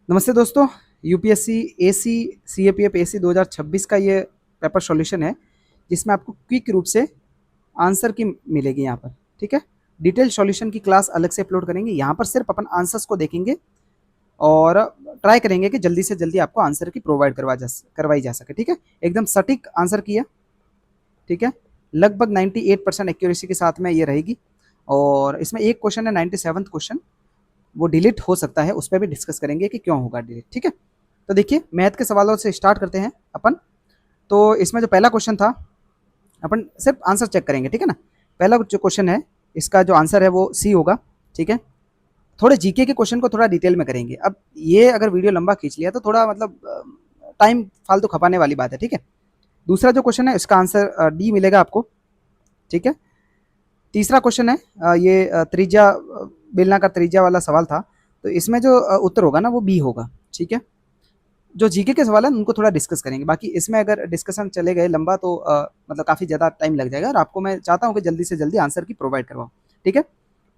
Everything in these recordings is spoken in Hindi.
नमस्ते दोस्तों। यूपीएससी एसी सीएपीएफ एसी 2026 का ये पेपर सॉल्यूशन है जिसमें आपको क्विक रूप से आंसर की मिलेगी यहाँ पर। ठीक है, डिटेल सॉल्यूशन की क्लास अलग से अपलोड करेंगे। यहाँ पर सिर्फ अपन आंसर्स को देखेंगे और ट्राई करेंगे कि जल्दी से जल्दी आपको आंसर की प्रोवाइड करवाई जा सके। ठीक है, एकदम सटीक आंसर की है। ठीक है, लगभग 98% एक्यूरेसी के साथ में ये रहेगी। और इसमें एक क्वेश्चन है 97वां क्वेश्चन, वो डिलीट हो सकता है, उस पर भी डिस्कस करेंगे कि क्यों होगा डिलीट। ठीक है, तो देखिए मैथ के सवालों से स्टार्ट करते हैं अपन। तो इसमें जो पहला क्वेश्चन था अपन सिर्फ आंसर चेक करेंगे। ठीक है ना, पहला जो क्वेश्चन है इसका जो आंसर है वो सी होगा। ठीक है, थोड़े जीके के क्वेश्चन को थोड़ा डिटेल में करेंगे। अब ये अगर वीडियो लंबा खींच लिया तो थोड़ा मतलब टाइम फालतू खपाने वाली बात है। ठीक है, दूसरा जो क्वेश्चन है इसका आंसर डी मिलेगा आपको। ठीक है, तीसरा क्वेश्चन है ये त्रिज्या बेलनाकार त्रिज्या वाला सवाल था, तो इसमें जो उत्तर होगा ना वो बी होगा। ठीक है, जो जीके के सवाल है उनको थोड़ा डिस्कस करेंगे। बाकी इसमें अगर डिस्कशन चले गए लंबा तो मतलब काफ़ी ज़्यादा टाइम लग जाएगा और आपको मैं चाहता हूँ कि जल्दी से जल्दी आंसर की प्रोवाइड करवाओ। ठीक है,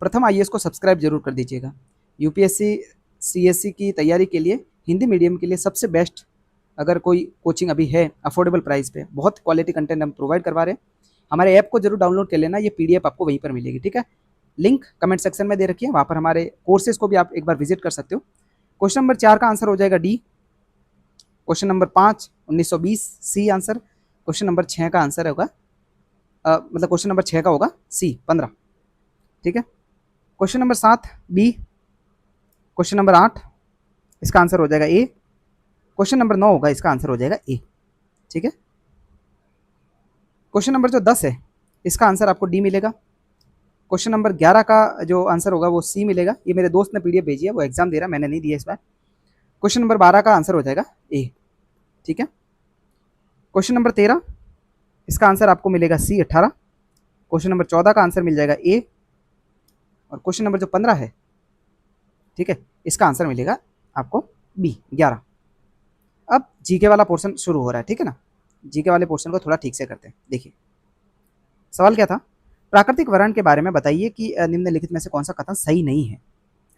प्रथम आईएएस को सब्सक्राइब जरूर कर दीजिएगा। यूपीएससी सीएससी की तैयारी के लिए हिंदी मीडियम के लिए सबसे बेस्ट अगर कोई कोचिंग अभी है अफोर्डेबल प्राइस पे, बहुत क्वालिटी कंटेंट हम प्रोवाइड करवा रहे हैं। हमारे ऐप को जरूर डाउनलोड कर लेना, ये पीडीएफ आपको वहीं पर मिलेगी। ठीक है, लिंक कमेंट सेक्शन में दे रखी है, वहाँ पर हमारे कोर्सेज को भी आप एक बार विजिट कर सकते हो। क्वेश्चन नंबर 4 का आंसर हो जाएगा D. Question number 5 1920 C answer. Question number 6 का आंसर होगा मतलब क्वेश्चन नंबर 6 का होगा सी 15। ठीक है, question number 7 B. Question number 8 इसका आंसर हो जाएगा ए। क्वेश्चन नंबर 9 होगा, इसका आंसर हो जाएगा ए। ठीक है, क्वेश्चन नंबर जो 10 है इसका आंसर आपको डी मिलेगा। क्वेश्चन नंबर 11 का जो आंसर होगा वो सी मिलेगा। ये मेरे दोस्त ने पीडीएफ भेजी है, वो एग्जाम दे रहा है, मैंने नहीं दिया इस बार। क्वेश्चन नंबर 12 का आंसर हो जाएगा ए। ठीक है, क्वेश्चन नंबर 13 इसका आंसर आपको मिलेगा सी 18। क्वेश्चन नंबर 14 का आंसर मिल जाएगा ए। और क्वेश्चन नंबर जो 15 है, ठीक है, इसका आंसर मिलेगा आपको बी 11। अब जीके वाला पोर्शन शुरू हो रहा है। ठीक है ना, जीके वाले पोर्शन को थोड़ा ठीक से करते हैं। देखिए सवाल क्या था, प्राकृतिक वरण के बारे में बताइए कि निम्नलिखित में से कौन सा कथन सही नहीं है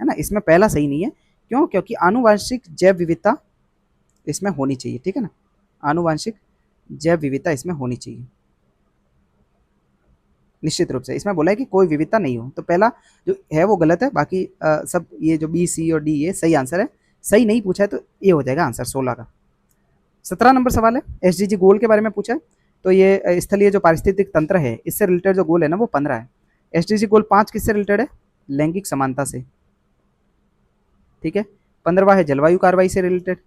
ना। इसमें पहला सही नहीं है, क्यों? क्योंकि आनुवांशिक जैव विविधता इसमें होनी चाहिए। ठीक है ना, आनुवांशिक जैव विविधता इसमें होनी चाहिए निश्चित रूप से। इसमें बोला है कि कोई विविधता नहीं हो, तो पहला जो है वो गलत है। बाकी सब ये जो बी सी और डी ये सही आंसर है। सही नहीं पूछा है तो ये हो जाएगा आंसर 16 का। 17 नंबर सवाल है, एसडीजी गोल के बारे में पूछा है। तो ये स्थलीय जो पारिस्थितिक तंत्र है इससे रिलेटेड जो गोल है ना वो 15 है। एसडीजी गोल 5 किससे रिलेटेड है? लैंगिक समानता से। ठीक है, 15वां है जलवायु कार्रवाई से रिलेटेड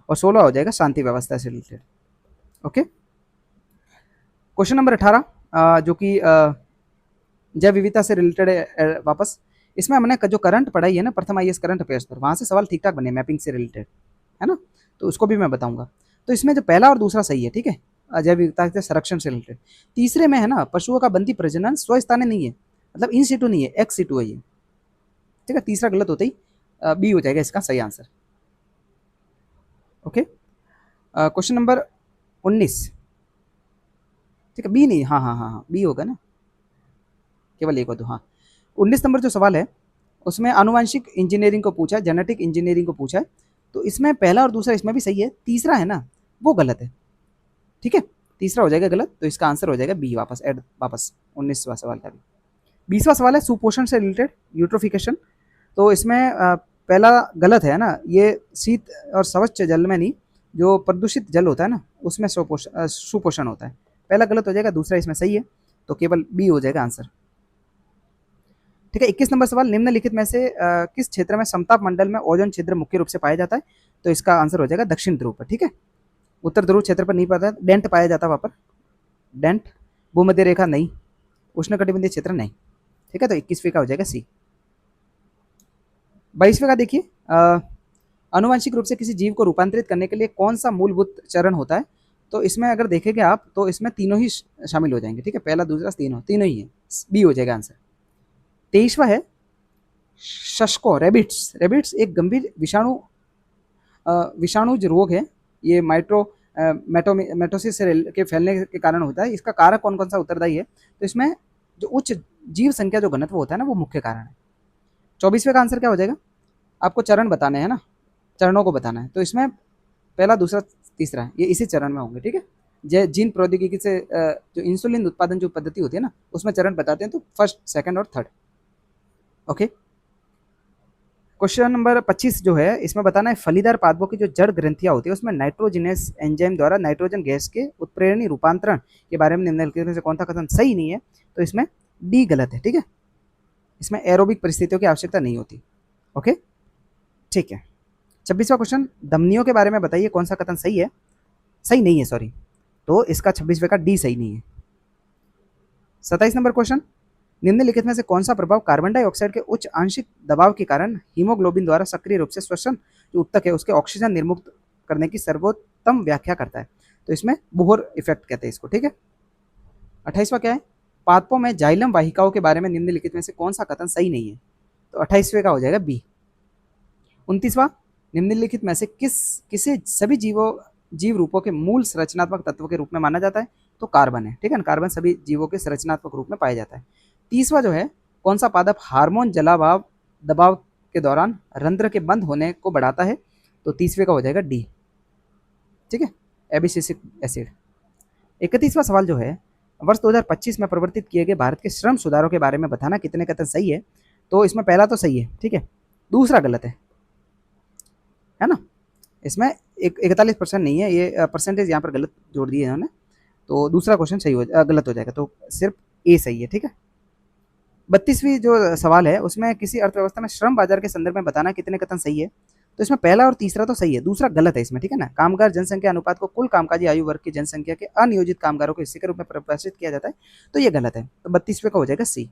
और 16 हो जाएगा शांति व्यवस्था से रिलेटेड। ओके, क्वेश्चन नंबर 18 जो कि जैव विविधता से रिलेटेड है वापस। इसमें हमने जो करंट पढ़ाई है ना प्रथम आईएएस करंट अफेयर्स पर, वहाँ से सवाल ठीक ठाक बने मैपिंग से रिलेटेड, है ना, तो उसको भी मैं बताऊंगा। तो इसमें जो पहला और दूसरा सही है। ठीक है, जैव विविधता के संरक्षण से रिलेटेड। तीसरे में है ना पशुओं का बंदी प्रजनन स्वस्थानीय नहीं है, मतलब इन सीटू नहीं है, एक्स सीटू है ये। ठीक है, तीसरा गलत होता ही बी हो जाएगा इसका सही आंसर। Okay, question number 19। ठीक है, बी नहीं, हाँ हाँ हाँ हाँ बी होगा ना, केवल एक हो तो। हाँ, 19 नंबर जो सवाल है उसमें आनुवांशिक इंजीनियरिंग को पूछा है, जेनेटिक इंजीनियरिंग को पूछा है। तो इसमें पहला और दूसरा इसमें भी सही है, तीसरा है ना वो गलत है। ठीक है, तीसरा हो जाएगा गलत, तो इसका आंसर हो जाएगा बी। वापस ऐड वापस 19वां सवाल का भी। 20वां सवाल है सुपोषण से रिलेटेड, यूट्रोफिकेशन। तो इसमें पहला गलत है ना, ये शीत और स्वच्छ जल में नहीं, जो प्रदूषित जल होता है ना उसमें सुपोषण होता है। पहला गलत हो जाएगा, दूसरा इसमें सही है, तो केवल बी हो जाएगा आंसर। ठीक है, 21 नंबर सवाल, निम्नलिखित में से किस क्षेत्र में समताप मंडल में ओजोन छिद्र मुख्य रूप से पाया जाता है? तो इसका आंसर हो जाएगा दक्षिण ध्रुव पर। ठीक है, उत्तर ध्रुव क्षेत्र पर नहीं पाता है, डेंट पाया जाता है वहाँ पर, डेंट। भूमध्य रेखा नहीं, उष्णकटिबंधीय क्षेत्र नहीं। ठीक है, तो 21वें का हो जाएगा सी। 22वें का देखिए, आनुवांशिक रूप से किसी जीव को रूपांतरित करने के लिए कौन सा मूलभूत चरण होता है? तो इसमें अगर देखेंगे आप तो इसमें तीनों ही शामिल हो जाएंगे। ठीक है, पहला दूसरा तीनों तीनों ही है, बी हो जाएगा आंसर। 23वां है शशको, रेबिट्स। रेबिट्स एक गंभीर विषाणुज रोग है, ये मेटोसिस के फैलने के कारण होता है। इसका कारक कौन कौन सा उत्तरदायी है? तो इसमें जो उच्च जीव संख्या जो घनत्व होता है ना वो मुख्य कारण है। 24वें का आंसर क्या हो जाएगा? आपको चरण बताने हैं ना, चरणों को बताना है। तो इसमें पहला, दूसरा, तीसरा ये इसी चरण में होंगे, ठीक है। जिन प्रौद्योगिकी से जो इंसुलिन उत्पादन जो पद्धति होती है ना, उसमें चरण बताते हैं, तो फर्स्ट, सेकंड और थर्ड। ओके। क्वेश्चन नंबर 25 जो है, इसमें बताना है फलीदार पादपों की जो जड़ ग्रंथियां होती है उसमें नाइट्रोजिनस एंजाइम द्वारा नाइट्रोजन गैस के उत्प्रेरणी रूपांतरण के बारे में निम्नलिखित में से कौन सा कथन सही नहीं है? तो इसमें डी गलत है, ठीक है। इसमें एरोबिक परिस्थितियों की आवश्यकता नहीं होती। ओके, ठीक है। 26वां क्वेश्चन, धमनियों के बारे में बताइए कौन सा कथन सही है, सही नहीं है, सॉरी। तो इसका 26वें का डी सही नहीं है। 27 नंबर क्वेश्चन, निम्नलिखित में से कौन सा प्रभाव कार्बन डाइऑक्साइड के उच्च आंशिक दबाव के कारण हीमोग्लोबिन द्वारा सक्रिय रूप से श्वसन जो उत्तक है उसके ऑक्सीजन निर्मुक्त करने की सर्वोत्तम व्याख्या करता है? तो इसमें बोहर इफेक्ट कहते हैं इसको, ठीक है। 28वां क्या है, पादपों में जाइलम वाहिकाओं के बारे में निम्नलिखित में से कौन सा कथन सही नहीं है? तो 28वें का हो जाएगा बी। 29वां, निम्नलिखित में से किसे सभी जीव रूपों के मूल संरचनात्मक तत्व के रूप में माना जाता है? तो कार्बन है, ठीक है ना। कार्बन सभी जीवों के संरचनात्मक रूप में पाया जाता है। 30वां जो है, कौन सा पादप हार्मोन जलाभाव दबाव के दौरान रंध्र के बंद होने को बढ़ाता है? तो 30वें का हो जाएगा डी, ठीक है, एबिसिसिक एसिड। 31वां सवाल जो है, वर्ष 2025 में प्रवर्तित किए गए भारत के श्रम सुधारों के बारे में बताना कितने कथन सही है? तो इसमें पहला तो सही है, ठीक है, दूसरा गलत है ना। इसमें 41% नहीं है, ये परसेंटेज यहाँ पर गलत जोड़ दिए इन्होंने, तो दूसरा क्वेश्चन सही गलत हो जाएगा, तो सिर्फ ए सही है, ठीक है। 32वीं जो सवाल है उसमें किसी अर्थव्यवस्था में श्रम बाजार के संदर्भ में बताना कितने कथन सही है? तो इसमें पहला और तीसरा तो सही है, दूसरा गलत है इसमें, ठीक है ना। कामगार जनसंख्या अनुपात को कुल कामकाजी आयु वर्ग की जनसंख्या के अनियोजित कामगारों के हिस्से के रूप में परिभाषित किया जाता है, तो ये गलत है, तो 32वें का हो जाएगा सी।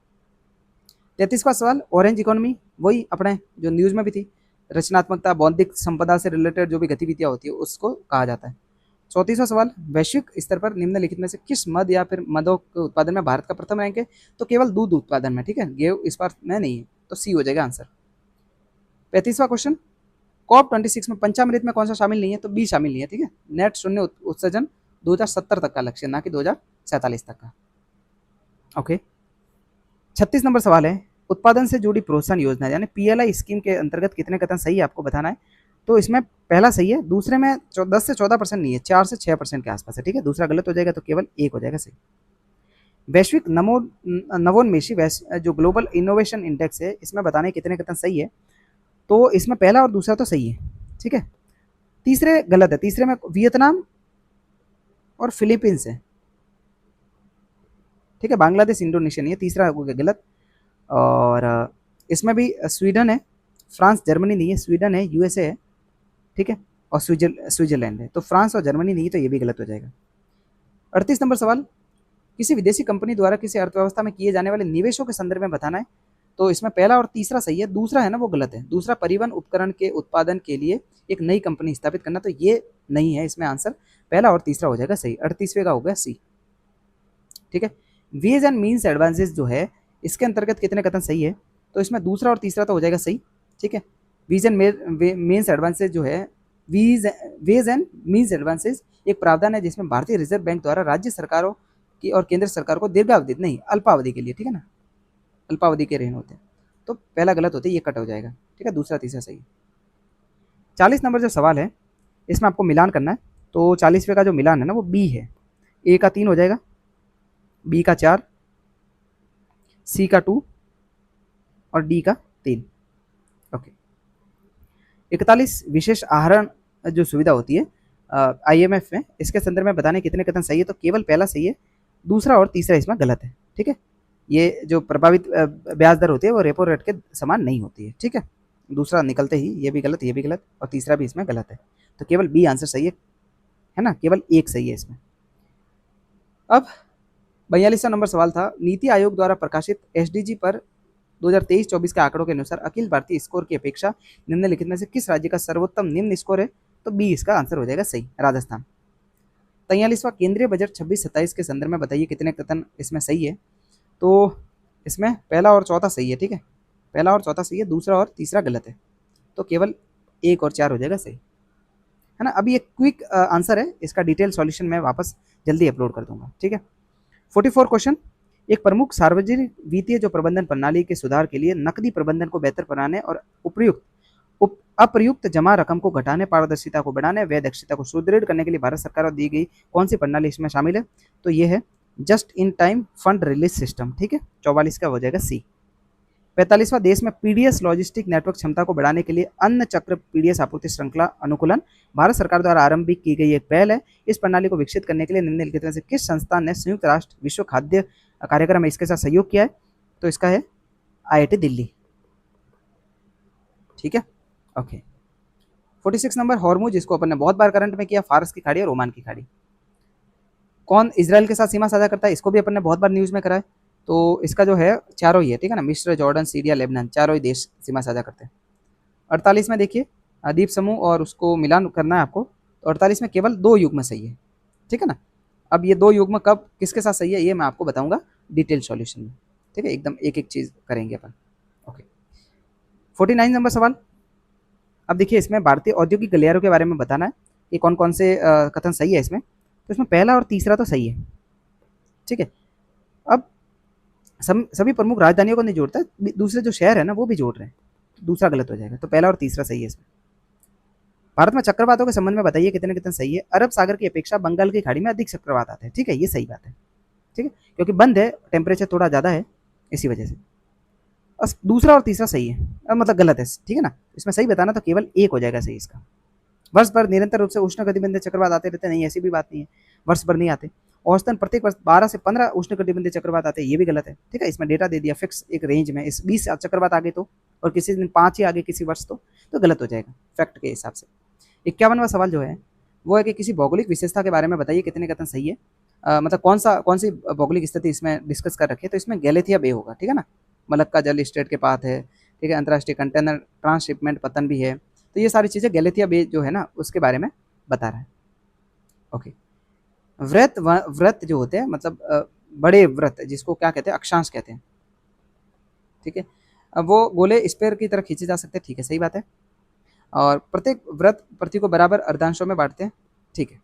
33वां सवाल, ऑरेंज इकोनॉमी, वही अपने जो न्यूज में भी थी, रचनात्मकता, बौद्धिक संपदा से रिलेटेड जो भी गतिविधियां होती है उसको कहा जाता है। 34वां सवाल, वैश्विक स्तर पर निम्नलिखित में से किस मद या फिर मदों के उत्पादन में भारत का प्रथम रैंक है? तो केवल दूध उत्पादन में, ठीक है, गेहूं इस बार में नहीं है, तो सी हो जाएगा आंसर। 35वां क्वेश्चन, COP26 में पंचामृत में कौन सा शामिल नहीं है? तो बी शामिल नहीं है, ठीक है। नेट शून्य उत्सर्जन 2070 तक का लक्ष्य, ना कि 2047 तक का। ओके। 36 नंबर सवाल है, उत्पादन से जुड़ी प्रोत्साहन योजना यानी पीएलआई स्कीम के अंतर्गत कितने कथन सही है आपको बताना है? तो इसमें पहला सही है, दूसरे में 10 से 14% नहीं है, 4 से 6% के आसपास है, ठीक है। दूसरा गलत हो जाएगा, तो केवल एक हो जाएगा सही। वैश्विक नवोन्मेषी जो ग्लोबल इनोवेशन इंडेक्स है इसमें बताने कितने कथन सही है? तो इसमें पहला और दूसरा तो सही है, ठीक है। तीसरे गलत है, तीसरे में वियतनाम और फिलीपींस है, ठीक है, बांग्लादेश इंडोनेशिया नहीं है, तीसरा हो गया गलत। और इसमें भी स्वीडन है, फ्रांस जर्मनी नहीं है, स्वीडन है, यूएसए है, ठीक है, और स्विट्जरलैंड है, तो फ्रांस और जर्मनी नहीं, तो ये भी गलत हो जाएगा। 38 नंबर सवाल, किसी विदेशी कंपनी द्वारा किसी अर्थव्यवस्था में किए जाने वाले निवेशों के संदर्भ में बताना है। तो इसमें पहला और तीसरा सही है, दूसरा है ना वो गलत है। दूसरा, परिवहन उपकरण के उत्पादन के लिए एक नई कंपनी स्थापित करना, तो ये नहीं है इसमें आंसर, पहला और तीसरा हो जाएगा सही। 38वें का हो गया सी, ठीक है। वेज एंड मीन्स एडवांसेस जो है इसके अंतर्गत कितने कथन सही है? तो इसमें दूसरा और तीसरा तो हो जाएगा सही, ठीक है। वीज एंड मीन्स एडवांसेस जो है, वेज एंड मीन्स एडवांसेस एक प्रावधान है जिसमें भारतीय रिजर्व बैंक द्वारा राज्य सरकारों की और केंद्र सरकार को दीर्घावधि नहीं अल्पावधि के लिए, ठीक है ना, अल्पावधि के ऋण होते हैं, तो पहला गलत होता है, ये कट हो जाएगा, ठीक है, दूसरा तीसरा सही। 40 नंबर जो सवाल है इसमें आपको मिलान करना है, तो 40वें का जो मिलान है ना वो बी है। ए का 3 हो जाएगा, बी का 4, सी का 2 और डी का 3। ओके। 41, विशेष आहरण जो सुविधा होती है आईएमएफ में, इसके संदर्भ में बताने कितने कथन सही है? तो केवल पहला सही है, दूसरा और तीसरा इसमें गलत है, ठीक है। ये जो प्रभावित ब्याज दर होती है वो रेपो रेट के समान नहीं होती है, ठीक है। दूसरा निकलते ही ये भी गलत और तीसरा भी इसमें गलत है, तो केवल बी आंसर सही है ना, केवल एक सही है इसमें। अब 42वां नंबर सवाल था, नीति आयोग द्वारा प्रकाशित एसडीजी पर 2023-24 के आंकड़ों के अनुसार अखिल भारतीय स्कोर की अपेक्षा निम्नलिखित में से किस राज्य का सर्वोत्तम निम्न स्कोर है? तो बी इसका आंसर हो जाएगा सही, राजस्थान। 43वां, केंद्रीय बजट 26-27 के संदर्भ में बताइए कितने कथन इसमें सही है? तो इसमें पहला और चौथा सही है, ठीक है, पहला और चौथा सही है, दूसरा और तीसरा गलत है, तो केवल 1 और 4 हो जाएगा सही, है ना। अभी एक क्विक आंसर है, इसका डिटेल सॉल्यूशन मैं वापस जल्दी अपलोड कर दूंगा, ठीक है। 44 क्वेश्चन, एक प्रमुख सार्वजनिक वित्तीय जो प्रबंधन प्रणाली के सुधार के लिए नकदी प्रबंधन को बेहतर बनाने और उपयुक्त अप्रयुक्त जमा रकम को घटाने, पारदर्शिता को बढ़ाने, व्यय दक्षता को सुदृढ़ करने के लिए भारत सरकार द्वारा दी गई कौन सी प्रणाली इसमें शामिल है? तो ये है just in time fund release system. ठीक है, 44 का हो जाएगा सी। 45वां, देश में पीडीएस लॉजिस्टिक नेटवर्क क्षमता को बढ़ाने के लिए अन्न चक्र पीडीएस आपूर्ति श्रृंखला अनुकूलन भारत सरकार द्वारा आरंभ की गई एक पहल है। इस प्रणाली को विकसित करने के लिए निम्नलिखित में से किस संस्थान ने संयुक्त राष्ट्र विश्व खाद्य कार्यक्रम में इसके साथ सहयोग किया है? तो इसका है आईआईटी दिल्ली। ठीक है, ओके। 46 नंबर, हॉर्मुज, जिसको अपन ने बहुत बार करंट में किया, फारस की खाड़ी और ओमान की खाड़ी, कौन इजराइल के साथ सीमा साझा करता है? इसको भी अपन ने बहुत बार न्यूज में करा है। तो इसका जो है चारों ही है, ठीक है ना, मिस्र, जॉर्डन, सीरिया, लेबनान, चारों ही देश सीमा साझा करते हैं। 48 में देखिए द्वीप समूह और उसको मिलान करना है आपको। तो 48 में केवल 2 युग्म सही है, ठीक है ना। अब ये 2 युग्म कब किसके साथ सही है ये मैं आपको बताऊंगा डिटेल सॉल्यूशन में, ठीक है, एकदम एक एक चीज करेंगे अपन। ओके, 49 नंबर सवाल। अब देखिए इसमें भारतीय औद्योगिक गलियारों के बारे में बताना है कि कौन कौन से कथन सही है इसमें। तो इसमें पहला और तीसरा तो सही है, ठीक है। अब सभी प्रमुख राजधानियों को नहीं जोड़ता है, दूसरे जो शहर है ना वो भी जोड़ रहे हैं, तो दूसरा गलत हो जाएगा। तो पहला और तीसरा सही है इसमें। भारत में चक्रवातों के संबंध में बताइए कितने कितने सही है? अरब सागर की अपेक्षा बंगाल की खाड़ी में अधिक चक्रवात आते हैं, ठीक है, ये सही बात है, ठीक है, क्योंकि बंद है, टेम्परेचर थोड़ा ज़्यादा है इसी वजह से। बस दूसरा और तीसरा सही है, अब मतलब गलत है, ठीक है ना। इसमें सही बताना तो केवल एक हो जाएगा सही इसका। वर्ष भर निरंतर रूप से उष्णकटिबंधीय चक्रवात आते रहते हैं, नहीं ऐसी भी बात नहीं है, वर्ष भर नहीं आते। औसतन प्रत्येक वर्ष 12 से 15 उष्णकटिबंधीय चक्रवात आते हैं, ये भी गलत है, ठीक है। इसमें डेटा दे दिया फिक्स एक रेंज में, इस 20 चक्रवात आगे तो, और किसी दिन 5 ही आगे किसी वर्ष तो गलत हो जाएगा फैक्ट के हिसाब से। 51वां सवाल जो है वो है कि किसी भौगोलिक विशेषता के बारे में बताइए कितने कथन सही है। मतलब कौन सी भौगोलिक स्थिति इसमें डिस्कस कर रखी है? तो इसमें गैलेथिया बे होगा, ठीक है ना, मलक्का जल स्ट्रेट के पास है, ठीक है, अंतर्राष्ट्रीय कंटेनर ट्रांसशिपमेंट पतन भी है। तो ये सारी चीज़ें गैलेथिया बे जो है ना उसके बारे में बता रहा है। ओके, व्रत जो होते हैं मतलब बड़े व्रत जिसको क्या कहते हैं, अक्षांश कहते हैं, ठीक है। अब वो गोले स्पेयर की तरह खींचे जा सकते हैं, ठीक है, सही बात है। और प्रत्येक व्रत प्रति को बराबर अर्धांशों में बांटते हैं, ठीक है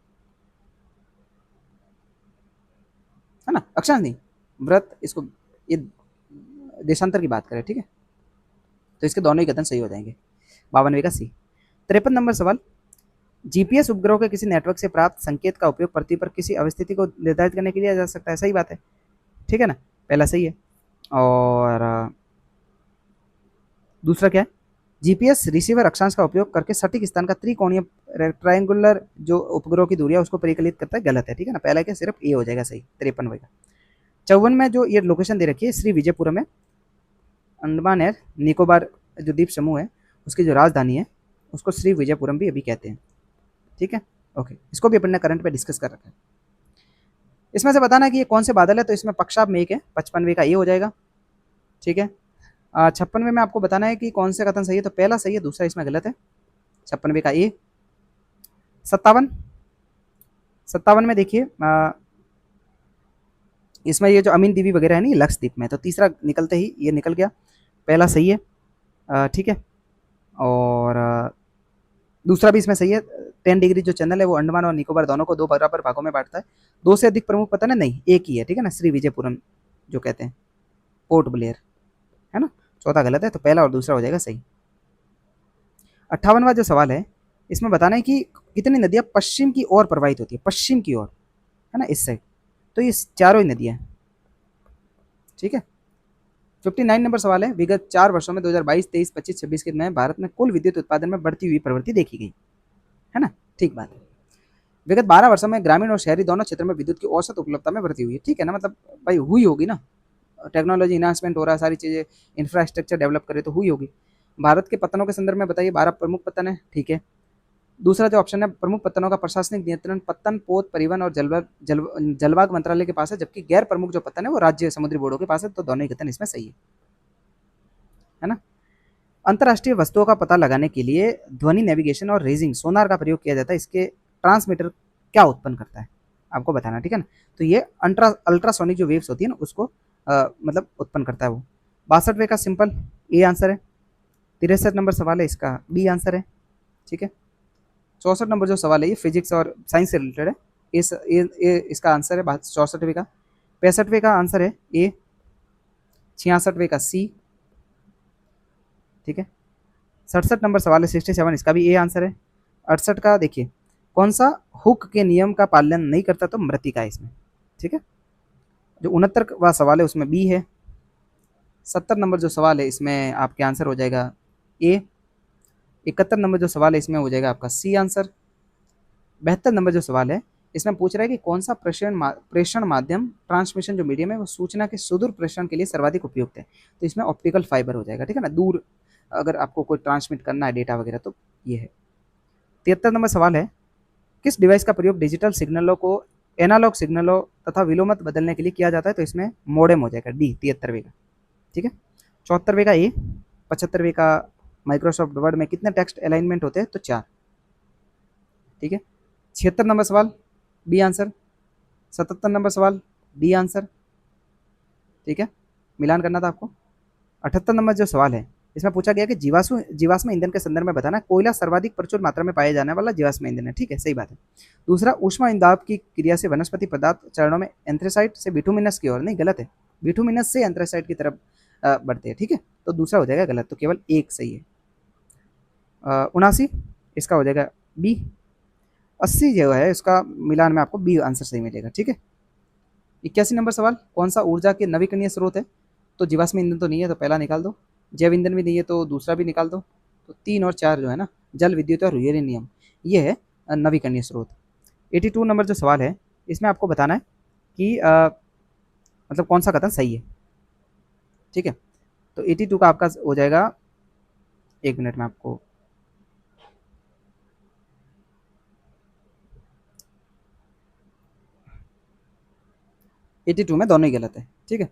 ना, अक्षांश नहीं व्रत, इसको ये देशांतर की बात करें, ठीक है। तो इसके दोनों ही कथन सही हो जाएंगे। 52वें का सी। 53 नंबर सवाल, जीपीएस उपग्रह के किसी नेटवर्क से प्राप्त संकेत का उपयोग पृथ्वी पर किसी अवस्थिति को निर्धारित करने के लिए किया जा सकता है? सही बात है, ठीक है ना, पहला सही है। और दूसरा क्या है? जीपीएस रिसीवर अक्षांश का उपयोग करके सटीक स्थान का त्रिकोणीय ट्रायंगुलर जो उपग्रह की दूरी है उसको परिकलित करता है, गलत है, ठीक है ना, पहला क्या सिर्फ ए हो जाएगा सही। 53 का। 54 में जो ये लोकेशन दे रखी है श्री विजयपुरम में, अंडमान एयर निकोबार जो द्वीप समूह है उसकी जो राजधानी है उसको श्री विजयपुरम भी अभी कहते हैं, ठीक है। ओके, इसको भी अपन ने करंट पे डिस्कस कर रखा है। इसमें से बताना कि ये कौन से बादल है? तो इसमें पक्षाप मेघ है, 55वें का ये हो जाएगा, ठीक है। 56वें में आपको बताना है कि कौन से कथन सही है, तो पहला सही है, दूसरा इसमें गलत है, 56वें का ए। 57 में देखिए इसमें ये जो अमीन दीवी वगैरह है ना ये लक्षद्वीप में, तो तीसरा निकलते ही ये निकल गया, पहला सही है, ठीक है। और दूसरा भी इसमें सही है। 10 डिग्री जो चैनल है वो अंडमान और निकोबार दोनों को 2 बराबर भागों में बांटता है। 2 से अधिक प्रमुख पता नहीं, एक ही है, ठीक है ना, श्री विजयपुरम जो कहते हैं, पोर्ट ब्लेयर, है ना। चौथा गलत है, तो पहला और दूसरा हो जाएगा सही। 58वां जो सवाल है इसमें बताना है कि कितनी नदियां पश्चिम की ओर प्रवाहित होती है, पश्चिम की ओर, है ना, इस साइड। तो ये चारों ही नदियां, ठीक है। 59 नंबर सवाल है, विगत 4 वर्षों में 2022, 23, 25, 26 के में भारत में कुल विद्युत उत्पादन में बढ़ती हुई प्रवृत्ति देखी गई, है ना, ठीक बात है। विगत 12 वर्षों में ग्रामीण और शहरी दोनों क्षेत्रों में विद्युत की औसत उपलब्धता में वृद्धि हुई है, ठीक है ना, मतलब भाई हुई होगी ना, टेक्नोलॉजी इन्हांसमेंट हो रहा है, सारी चीज़ें इंफ्रास्ट्रक्चर डेवलप करे तो हुई होगी। भारत के पत्तनों के संदर्भ में बताइए, 12 प्रमुख पत्तन है, ठीक है। दूसरा जो ऑप्शन है, प्रमुख पत्तनों का प्रशासनिक नियंत्रण पत्तन पोत परिवहन और जलवाग मंत्रालय के पास है, जबकि गैर प्रमुख जो पत्तन है वो राज्य समुद्री बोर्डों के पास है, तो दोनों ही कथन इसमें सही है ना। अंतर्राष्ट्रीय वस्तुओं का पता लगाने के लिए ध्वनि नेविगेशन और रेजिंग सोनार का प्रयोग किया जाता है, इसके ट्रांसमीटर क्या उत्पन्न करता है आपको बताना, ठीक है ना। तो ये अल्ट्रासोनिक जो वेव्स होती है ना उसको मतलब उत्पन्न करता है वो। 62वें का सिंपल ए आंसर है। 63 नंबर सवाल है इसका बी आंसर है, ठीक है। 64 नंबर जो सवाल है ये फिजिक्स और साइंस से रिलेटेड है, इसका आंसर है 64वें का। 65वें का आंसर है ए। 66वें का सी, ठीक है। 67 नंबर सवाल है 67, इसका भी ए आंसर है। 68 का देखिए, कौन सा हुक के नियम का पालन नहीं करता तो मृतिका है इसमें, ठीक है। जो 69वां सवाल है उसमें बी है। 70 नंबर जो सवाल है इसमें आपके आंसर हो जाएगा ए। 71 नंबर जो सवाल है इसमें हो जाएगा आपका सी आंसर। 72 नंबर जो सवाल है इसमें पूछ रहा है कि कौन सा प्रेषण माध्यम, ट्रांसमिशन जो मीडियम है वो सूचना के सुदूर प्रेषण के लिए सर्वाधिक उपयुक्त है, तो इसमें ऑप्टिकल फाइबर हो जाएगा, ठीक है ना। दूर अगर आपको कोई ट्रांसमिट करना है डेटा वगैरह तो ये है। 73 नंबर सवाल है, किस डिवाइस का प्रयोग डिजिटल सिग्नलों को एनालॉग सिग्नलों तथा विलोमत बदलने के लिए किया जाता है, तो इसमें मोडेम हो जाएगा डी 73वें का, ठीक है। 74वें का ए। 75वें का माइक्रोसॉफ्ट वर्ड में कितने टेक्स्ट अलाइनमेंट होते हैं, तो 4, ठीक है। 76 नंबर सवाल बी आंसर। 77 नंबर सवाल डी आंसर, ठीक है, मिलान करना था आपको। 78 नंबर जो सवाल है इसमें पूछा गया कि जीवाश्म ईंधन के संदर्भ में बताना, कोयला सर्वाधिक प्रचुर मात्रा में पाया जाने वाला जीवाश्म ईंधन है, ठीक है, सही बात है। दूसरा, ऊष्मा इंदाब की क्रिया से वनस्पति पदार्थ चरणों में एंथ्रेसाइट से बिटुमिनस की ओर, नहीं गलत है, बिटुमिनस से एंथ्रेसाइट की तरफ बढ़ते हैं, ठीक है, तो दूसरा हो जाएगा गलत, तो केवल एक सही है। 79 इसका हो जाएगा बी। 80 जो है इसका मिलान में आपको बी आंसर सही मिलेगा, ठीक है। 81 नंबर सवाल, कौन सा ऊर्जा के नवीकरणीय स्रोत है, तो जीवाश्म ईंधन तो नहीं है तो पहला निकाल दो, जैव ईंधन भी नहीं है तो दूसरा भी निकाल दो, तो 3 और 4 जो है ना, जल विद्युत और यूरेनियम, ये है नवीकरणीय स्रोत। 82 नंबर जो सवाल है इसमें आपको बताना है कि मतलब कौन सा कथन सही है, ठीक है। तो 82 का आपका हो जाएगा, एक मिनट में आपको, एटी टू में दोनों ही गलत है, ठीक है।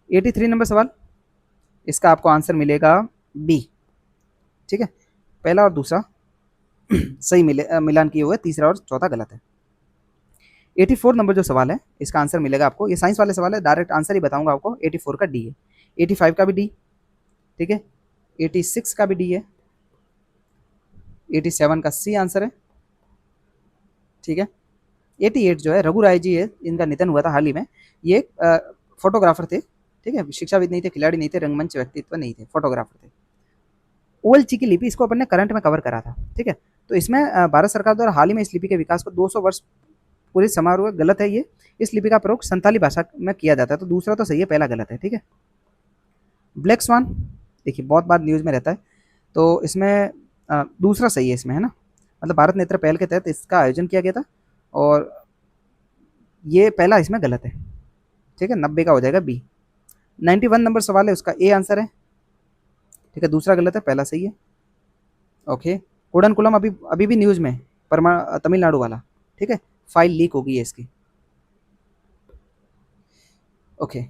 83 नंबर सवाल, इसका आपको आंसर मिलेगा बी, ठीक है, पहला और दूसरा सही मिलान किए हुए, तीसरा और चौथा गलत है। 84 नंबर जो सवाल है इसका आंसर मिलेगा आपको, ये साइंस वाले सवाल है, डायरेक्ट आंसर ही बताऊंगा आपको, 84 का डी है। 85 का भी डी, ठीक है। 86 का भी डी है। 87 का सी आंसर है, ठीक है। 88 जो है रघु राय जी है, इनका निधन हुआ था हाल ही में, ये फोटोग्राफर थे, ठीक है, शिक्षाविद नहीं थे, खिलाड़ी नहीं थे, रंगमंच व्यक्तित्व नहीं थे, फोटोग्राफर थे। ओएलजी की लिपि, इसको अपन ने करंट में कवर करा था, ठीक है। तो इसमें भारत सरकार द्वारा हाल ही में इस लिपि के विकास को 200 वर्ष पूरे समारोह, गलत है ये, इस लिपि का प्रयोग संथाली भाषा में किया जाता है, तो दूसरा तो सही है, पहला गलत है, ठीक है। ब्लैक स्वान, देखिए बहुत बार न्यूज़ में रहता है, तो इसमें दूसरा सही है इसमें, है ना, मतलब भारत नेत्र पहल के तहत इसका आयोजन किया गया था, और ये पहला इसमें गलत है, ठीक है। 90 का हो जाएगा बी। 91 नंबर सवाल है उसका ए आंसर है, ठीक है, दूसरा गलत है, पहला सही है। ओके, कोडनकुलम अभी अभी भी न्यूज़ में, तमिलनाडु वाला, ठीक है, फाइल लीक हो गई है इसकी। ओके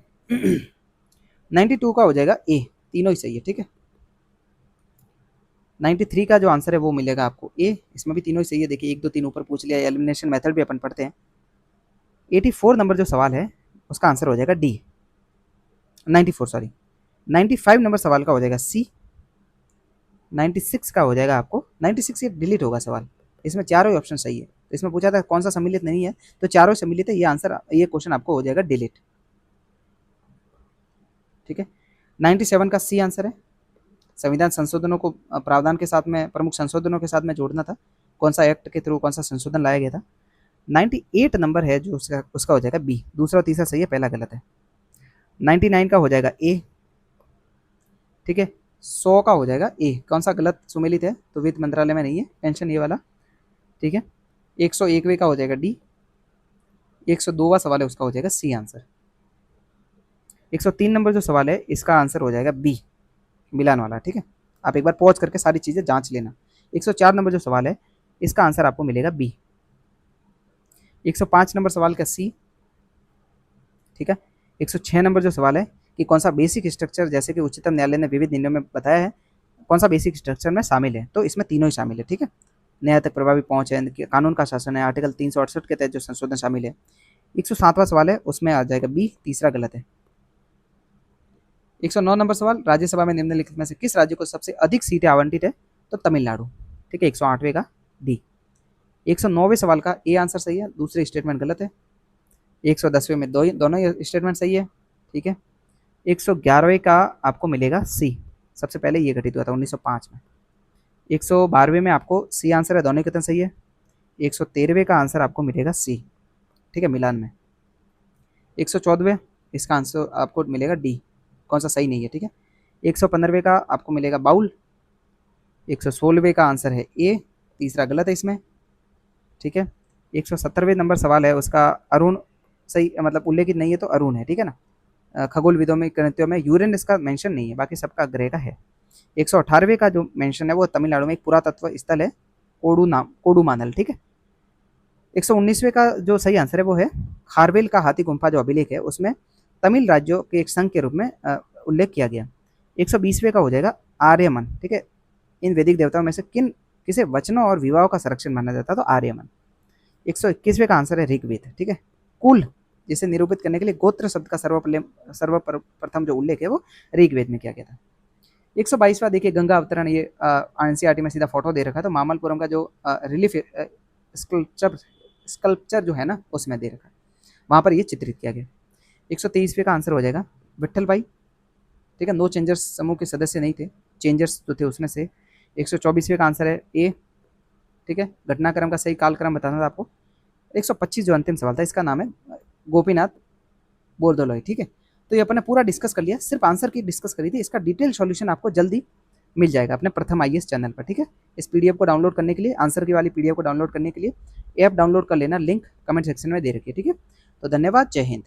92 का हो जाएगा ए, तीनों ही सही है, ठीक है। 93 का जो आंसर है वो मिलेगा आपको ए, इसमें भी तीनों ही सही है, देखिए 1 2 3 ऊपर पूछ लिया, एलिमिनेशन मेथड भी अपन पढ़ते हैं। 84 नंबर जो सवाल है उसका आंसर हो जाएगा डी, 94 सॉरी। 95 नंबर सवाल का हो जाएगा सी। 96 का हो जाएगा आपको, 96 ये डिलीट होगा सवाल, इसमें चारों ही ऑप्शन सही है, तो इसमें पूछा था कौन सा सम्मिलित नहीं है, तो चारों सम्मिलित है, ये आंसर, ये क्वेश्चन आपको हो जाएगा डिलीट, ठीक है। 97 का सी आंसर है, संविधान संशोधनों को प्रावधान के साथ में, प्रमुख संशोधनों के साथ में जोड़ना था, कौन सा एक्ट के थ्रू कौन सा संशोधन लाया गया था। 98 नंबर है जो उसका हो जाएगा बी, दूसरा और तीसरा सही है, पहला गलत है। 99 का हो जाएगा ए, ठीक है। 100 का हो जाएगा ए, कौन सा गलत सुमेलित है, तो वित्त मंत्रालय में नहीं है, टेंशन ये वाला, ठीक है। 101वें का हो जाएगा डी। 102वां सवाल है उसका हो जाएगा सी आंसर। 103 नंबर जो सवाल है इसका आंसर हो जाएगा बी, मिलान वाला, ठीक है। आप एक बार पॉज करके सारी चीज़ें जांच लेना। 104 नंबर जो सवाल है इसका आंसर आपको मिलेगा बी। 105 नंबर सवाल का सी, ठीक है। 106 नंबर जो सवाल है कि कौन सा बेसिक स्ट्रक्चर, जैसे कि उच्चतम न्यायालय ने विविध निर्णयों में बताया है, कौन सा बेसिक स्ट्रक्चर में शामिल है, तो इसमें तीनों ही शामिल है, ठीक है। न्याय तक प्रभावी पहुंच है, कानून का शासन है, आर्टिकल 368 के तहत जो संशोधन शामिल है। 107वां सवाल है उसमें आ जाएगा बी, तीसरा गलत है। 109 नंबर सवाल, राज्यसभा में निम्नलिखित में से किस राज्य को सबसे अधिक सीटें आवंटित है, तो तमिलनाडु, ठीक है। 108वें का डी। 109वें सवाल का ए आंसर सही है, दूसरे स्टेटमेंट गलत है। 110वें में दोनों ही स्टेटमेंट सही है, ठीक है। 111वें का आपको मिलेगा सी, सबसे पहले ये गठित हुआ था 1905 में। 112वें में आपको सी आंसर है, दोनों कथन सही है। 113वें का आंसर आपको मिलेगा सी, ठीक है, मिलान में। 114वें इसका आंसर आपको मिलेगा डी, कौन सा सही नहीं है, ठीक है। 115वें का आपको मिलेगा बाउल। 116वें का आंसर है ए, तीसरा गलत है इसमें, ठीक है। 170वें नंबर सवाल है उसका अरुण सही, मतलब उल्लेखित नहीं है तो अरुण है, ठीक है ना। खगोल विदों में गणितों में यूरेन इसका मेंशन नहीं है, बाकी सबका ग्रह का है। 118वें का जो मेंशन है वो तमिलनाडु में एक पुरातत्व स्थल है, कोडुमानल, ठीक है। 119वें का जो सही आंसर है वो है खारवेल का हाथी गुम्फा जो अभिलेख है उसमें तमिल राज्यों के एक संघ के रूप में उल्लेख किया गया। 120वें का हो जाएगा आर्यमन, ठीक है। इन वैदिक देवताओं में से किसे वचनों और विवाहों का संरक्षण माना जाता है, तो आर्यमन। 121वें का आंसर है ऋग्वेद, ठीक है। कुल जिसे निरूपित करने के लिए गोत्र शब्द का सर्वप्रथम जो उल्लेख है वो ऋग्वेद में किया गया था। 122वां देखिए गंगा अवतरण, ये एनसीईआरटी में सीधा फोटो दे रखा है, तो मामलपुरम का जो रिलीफ स्कल्पचर जो है ना उसमें दे रखा है, वहाँ पर ये चित्रित किया गया। 123वें का आंसर हो जाएगा विट्ठल भाई, ठीक है। नो चेंजर्स समूह के सदस्य नहीं थे, चेंजर्स जो थे उसमें से। 124वें का आंसर है ए, ठीक है। घटनाक्रम का सही कालक्रम बताना था आपको। 125 जो अंतिम सवाल था इसका नाम है गोपीनाथ बोरदोलोई, ठीक है। तो ये अपने पूरा डिस्कस कर लिया, सिर्फ आंसर की डिस्कस करी थी, इसका डिटेल सॉल्यूशन आपको जल्दी मिल जाएगा अपने प्रथम आईएएस चैनल पर, ठीक है। इस पीडीएफ को डाउनलोड करने के लिए, आंसर की वाली पीडीएफ को डाउनलोड करने के लिए ऐप डाउनलोड कर लेना, लिंक कमेंट सेक्शन में दे रखी है, ठीक है। तो धन्यवाद, जय हिंद।